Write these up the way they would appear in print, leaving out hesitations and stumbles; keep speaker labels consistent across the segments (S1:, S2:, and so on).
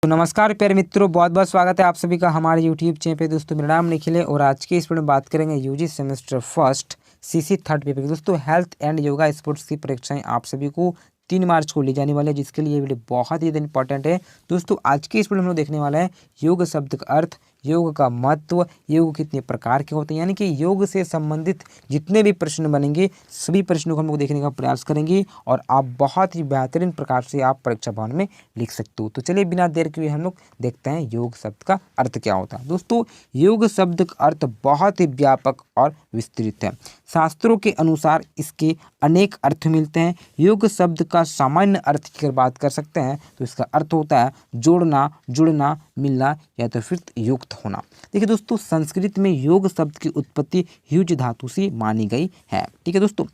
S1: तो नमस्कार प्यारे मित्रों, बहुत बहुत स्वागत है आप सभी का हमारे यूट्यूब चैनल पे। दोस्तों मेरा नाम निखिल है और आज के इस वीडियो में बात करेंगे UG semester first CC third paper की। दोस्तों हेल्थ एंड योगा स्पोर्ट्स की परीक्षाएं आप सभी को 3 मार्च को ली जाने वाली है, जिसके लिए ये वीडियो बहुत ही इंपॉर्टेंट है। दोस्तों आज के इस वीडियो में हम लोग देखने वाला है योग शब्द का अर्थ, योग का महत्व, योग कितने प्रकार के होते हैं, यानी कि योग से संबंधित जितने भी प्रश्न बनेंगे सभी प्रश्नों को हम लोग देखने का प्रयास करेंगे और आप बहुत ही बेहतरीन प्रकार से आप परीक्षा भवन में लिख सकते हो। तो चलिए बिना देर के हम लोग देखते हैं योग शब्द का अर्थ क्या होता है। दोस्तों योग शब्द का अर्थ बहुत ही व्यापक और विस्तृत है। शास्त्रों के अनुसार इसके अनेक अर्थ मिलते हैं। योग शब्द का सामान्य अर्थ की अगर बात कर सकते हैं तो इसका अर्थ होता है जोड़ना, जुड़ना, मिलना या तो फिर युक्त होना। देखिए दोस्तों, संस्कृत में योग शब्द की उत्पत्ति युज धातु से मानी गई है। ठीक है दोस्तों,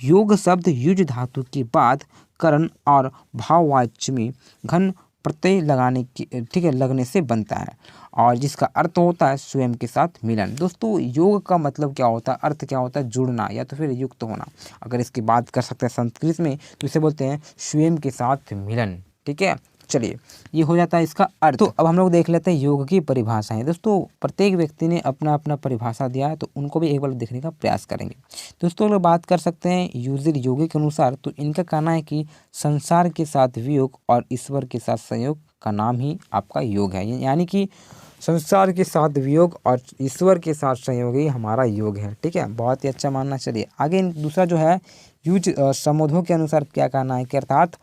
S1: योग शब्द युज धातु के बाद करण और भाववाच्य में घन प्रत्यय लगने से बनता है और जिसका अर्थ होता है स्वयं के साथ मिलन। दोस्तों योग का मतलब क्या होता है, अर्थ क्या होता है, जुड़ना या तो फिर युक्त होना। अगर इसकी बात कर सकते हैं संस्कृत में तो इसे बोलते हैं स्वयं के साथ मिलन। ठीक है, चलिए ये हो जाता है इसका अर्थ। तो अब हम लोग देख लेते हैं योग की परिभाषाएं। दोस्तों प्रत्येक व्यक्ति ने अपना अपना परिभाषा दिया है तो उनको भी एक बार देखने का प्रयास करेंगे। दोस्तों अगर बात कर सकते हैं यूजिर योगी के अनुसार तो इनका कहना है कि संसार के साथ वियोग और ईश्वर के साथ संयोग का नाम ही आपका योग है। यानी कि संसार के साथ वियोग और ईश्वर के साथ संयोग ही हमारा योग है। ठीक है, बहुत ही अच्छा मानना। चलिए आगे दूसरा जो है यूज समोधों के अनुसार क्या कहना है कि अर्थात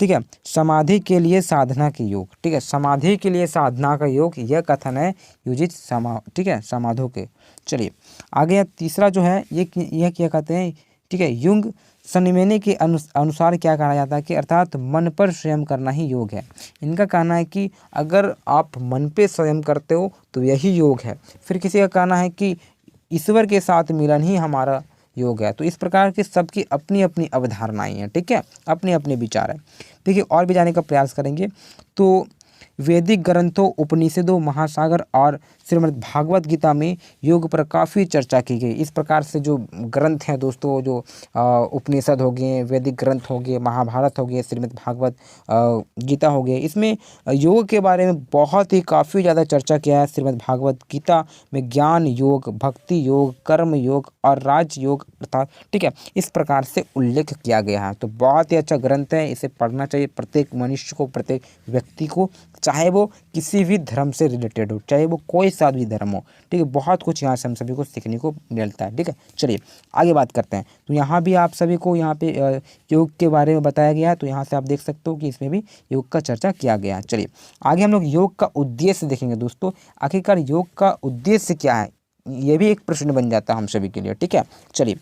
S1: ठीक है समाधि के लिए साधना के योग। ठीक है, समाधि के लिए साधना का योग, यह कथन है यूजित ठीक है समाधों के। चलिए आगे तीसरा जो है ये क्या कहते हैं, ठीक है युंग सनिमेने के अनुसार क्या कहा जाता है कि अर्थात मन पर स्वयं करना ही योग है। इनका कहना है कि अगर आप मन पे स्वयं करते हो तो यही योग है। फिर किसी का कहना है कि ईश्वर के साथ मिलन ही हमारा योग है। तो इस प्रकार की सबकी अपनी अपनी अवधारणाएं हैं। ठीक है, अपने अपने विचार है। देखिए और भी जाने का प्रयास करेंगे तो वैदिक ग्रंथों, उपनिषदों, महासागर और श्रीमद् भागवत गीता में योग पर काफ़ी चर्चा की गई। इस प्रकार से जो ग्रंथ हैं दोस्तों, जो उपनिषद हो गए, वैदिक ग्रंथ हो गए, महाभारत हो गए, श्रीमद् भागवत गीता हो गए, इसमें योग के बारे में बहुत ही काफ़ी ज़्यादा चर्चा किया है। श्रीमद् भागवत गीता में ज्ञान योग, भक्ति योग, कर्म योग और राज योग अर्थात ठीक है इस प्रकार से उल्लेख किया गया है। तो बहुत ही अच्छा ग्रंथ है, इसे पढ़ना चाहिए प्रत्येक मनुष्य को, प्रत्येक व्यक्ति को, चाहे वो किसी भी धर्म से रिलेटेड हो, चाहे वो कोई सा भी धर्म हो। ठीक है, बहुत कुछ यहाँ से हम सभी को सीखने को मिलता है। ठीक है, चलिए आगे बात करते हैं। तो यहाँ भी आप सभी को यहाँ पे योग के बारे में बताया गया है, तो यहाँ से आप देख सकते हो कि इसमें भी योग का चर्चा किया गया है। चलिए आगे हम लोग योग का उद्देश्य देखेंगे। दोस्तों आखिरकार योग का उद्देश्य क्या है, ये भी एक प्रश्न बन जाता है हम सभी के लिए। ठीक है, चलिए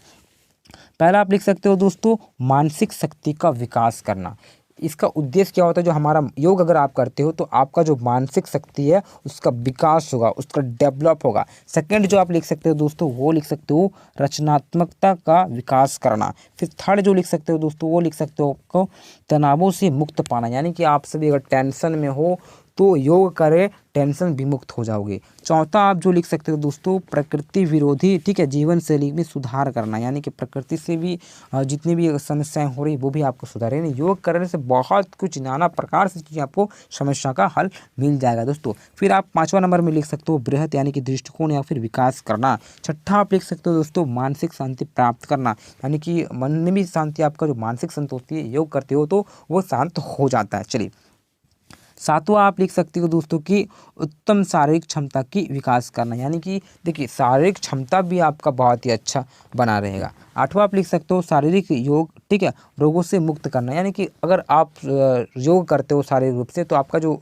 S1: पहला आप लिख सकते हो दोस्तों मानसिक शक्ति का विकास करना। इसका उद्देश्य क्या होता है, जो हमारा योग अगर आप करते हो तो आपका जो मानसिक शक्ति है उसका विकास होगा, उसका डेवलप होगा। सेकंड जो आप लिख सकते हो दोस्तों वो लिख सकते हो रचनात्मकता का विकास करना। फिर थर्ड जो लिख सकते हो दोस्तों वो लिख सकते हो आपको तनावों से मुक्त पाना, यानी कि आप सभी अगर टेंशन में हो तो योग करें, टेंशन विमुक्त हो जाओगे। चौथा आप जो लिख सकते हो दोस्तों प्रकृति विरोधी ठीक है जीवन शैली में सुधार करना, यानी कि प्रकृति से भी जितनी भी समस्याएं हो रही वो भी आपको सुधारे। योग करने से बहुत कुछ नाना प्रकार से चीज़ें आपको समस्या का हल मिल जाएगा दोस्तों। फिर आप 5वां नंबर में लिख सकते हो बृहत यानी कि दृष्टिकोण या फिर विकास करना। छठा आप लिख सकते हो दोस्तों मानसिक शांति प्राप्त करना, यानी कि मन में भी शांति, आपका जो मानसिक संतुष्टि है योग करते हो तो वो शांत हो जाता है। चलिए सातवां आप लिख सकते हो दोस्तों कि उत्तम शारीरिक क्षमता की विकास करना, यानी कि देखिए शारीरिक क्षमता भी आपका बहुत ही अच्छा बना रहेगा। आठवां आप लिख सकते हो शारीरिक योग ठीक है रोगों से मुक्त करना, यानी कि अगर आप योग करते हो शारीरिक रूप से तो आपका जो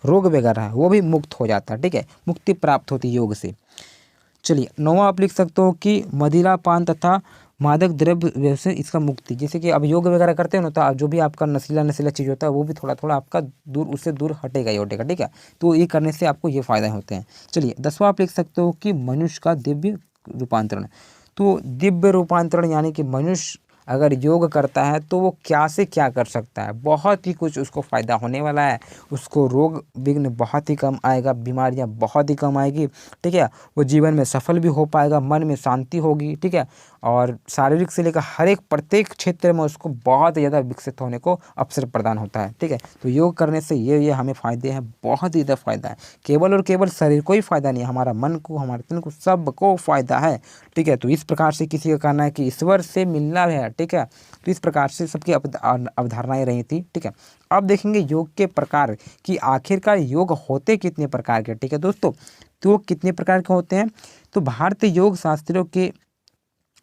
S1: रोग वगैरह है वो भी मुक्त हो जाता है। ठीक है, मुक्ति प्राप्त होती है योग से। चलिए नौवां आप लिख सकते हो कि मदिरा पान तथा मादक द्रव्य से इसका मुक्ति, जैसे कि अब योग वगैरह करते हो ना तो जो भी आपका नशीला चीज़ होता है वो भी थोड़ा थोड़ा आपका दूर उससे दूर हटेगा ही हटेगा। ठीक है, तो ये करने से आपको ये फ़ायदे होते हैं। चलिए 10वां आप लिख सकते हो कि मनुष्य का दिव्य रूपांतरण। तो दिव्य रूपांतरण यानी कि मनुष्य अगर योग करता है तो वो क्या से क्या कर सकता है, बहुत ही कुछ उसको फ़ायदा होने वाला है। उसको रोग विघ्न बहुत ही कम आएगा, बीमारियां बहुत ही कम आएगी, ठीक है। वो जीवन में सफल भी हो पाएगा, मन में शांति होगी, ठीक है। और शारीरिक से लेकर हर एक प्रत्येक क्षेत्र में उसको बहुत ज़्यादा विकसित होने को अवसर प्रदान होता है, ठीक है। तो योग करने से ये हमें फ़ायदे हैं, बहुत ही ज़्यादा फ़ायदा है। केवल और केवल शरीर को ही फ़ायदा नहीं है, हमारा मन को, हमारे तन को, सबको फ़ायदा है, ठीक है। तो इस प्रकार से किसी का कहना है कि ईश्वर से मिलना है, ठीक है। तो इस प्रकार से सबकी अवधारणाएं रही थी, ठीक है। अब देखेंगे योग के प्रकार कि आखिरकार योग होते कितने प्रकार के, ठीक है दोस्तों। तो कितने प्रकार के होते हैं, तो भारतीय योग शास्त्रों के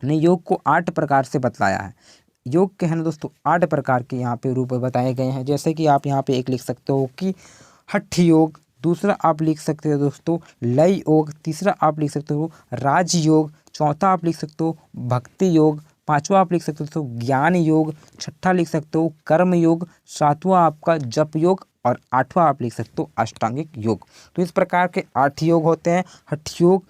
S1: ने योग को 8 प्रकार से बतलाया है। योग के है ना दोस्तों 8 प्रकार के यहाँ पे रूप बताए गए हैं। जैसे कि आप यहाँ पे एक लिख सकते हो कि हठ योग, दूसरा आप लिख सकते हो दोस्तों लय योग, तीसरा आप लिख सकते हो राज योग, चौथा आप लिख सकते हो भक्ति योग, पांचवा आप लिख सकते हो ज्ञान योग, छठा लिख सकते हो कर्म योग, सातवां आपका जप योग और आठवां आप लिख सकते हो अष्टांगिक योग। तो इस प्रकार के 8 योग होते हैं। हठ योग,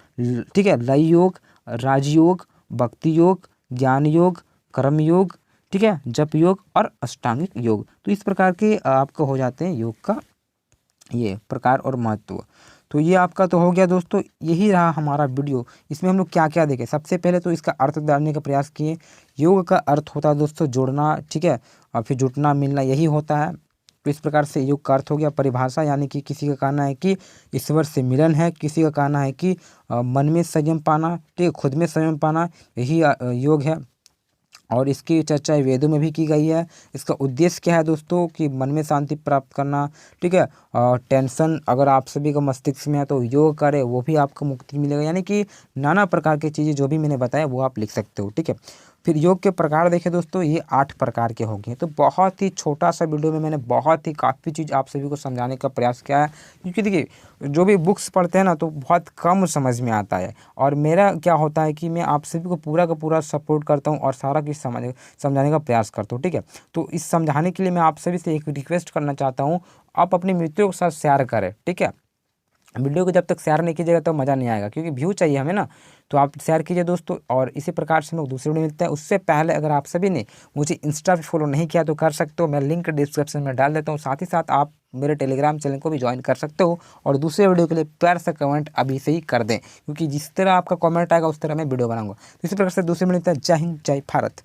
S1: ठीक है, लय योग, राजयोग, भक्ति योग, ज्ञान योग, कर्म योग, ठीक है, जप योग और अष्टांगिक योग। तो इस प्रकार के आपको हो जाते हैं योग का ये प्रकार और महत्व। तो ये आपका तो हो गया दोस्तों, यही रहा हमारा वीडियो। इसमें हम लोग क्या क्या देखें, सबसे पहले तो इसका अर्थ जानने का प्रयास किए। योग का अर्थ होता है दोस्तों जोड़ना, ठीक है, और फिर जुटना मिलना, यही होता है। तो इस प्रकार से योग का अर्थ हो गया। परिभाषा यानी कि किसी का कहना है कि ईश्वर से मिलन है, किसी का कहना है कि मन में संयम पाना, ठीक है, खुद में संयम पाना, यही योग है। और इसकी चर्चा वेदों में भी की गई है। इसका उद्देश्य क्या है दोस्तों कि मन में शांति प्राप्त करना, ठीक है। और टेंशन अगर आप सभी का मस्तिष्क में है तो योग करें, वो भी आपको मुक्ति मिलेगा। यानी कि नाना प्रकार की चीज़ें जो भी मैंने बताया वो आप लिख सकते हो, ठीक है। फिर योग के प्रकार देखें दोस्तों, ये 8 प्रकार के होंगे। तो बहुत ही छोटा सा वीडियो में मैंने बहुत ही काफ़ी चीज़ आप सभी को समझाने का प्रयास किया है, क्योंकि देखिए जो भी बुक्स पढ़ते हैं ना तो बहुत कम समझ में आता है। और मेरा क्या होता है कि मैं आप सभी को पूरा का पूरा सपोर्ट करता हूँ और सारा कुछ समझाने का प्रयास करता हूँ, ठीक है। तो इस समझाने के लिए मैं आप सभी से एक रिक्वेस्ट करना चाहता हूँ, आप अपने मित्रों के साथ शेयर करें, ठीक है। वीडियो को जब तक शेयर नहीं कीजिएगा तो मज़ा नहीं आएगा, क्योंकि व्यू चाहिए हमें ना। तो आप शेयर कीजिए दोस्तों, और इसी प्रकार से हम लोग दूसरे वीडियो मिलते हैं। उससे पहले अगर आप सभी ने मुझे इंस्टा पे फॉलो नहीं किया तो कर सकते हो, मैं लिंक डिस्क्रिप्शन में डाल देता हूँ। साथ ही साथ आप मेरे टेलीग्राम चैनल को भी ज्वाइन कर सकते हो। और दूसरे वीडियो के लिए प्यार से कमेंट अभी से ही कर दें, क्योंकि जिस तरह आपका कमेंट आएगा उस तरह मैं वीडियो बनाऊंगा। तो इसी प्रकार से दूसरे मिलते हैं। जय हिंद, जय भारत।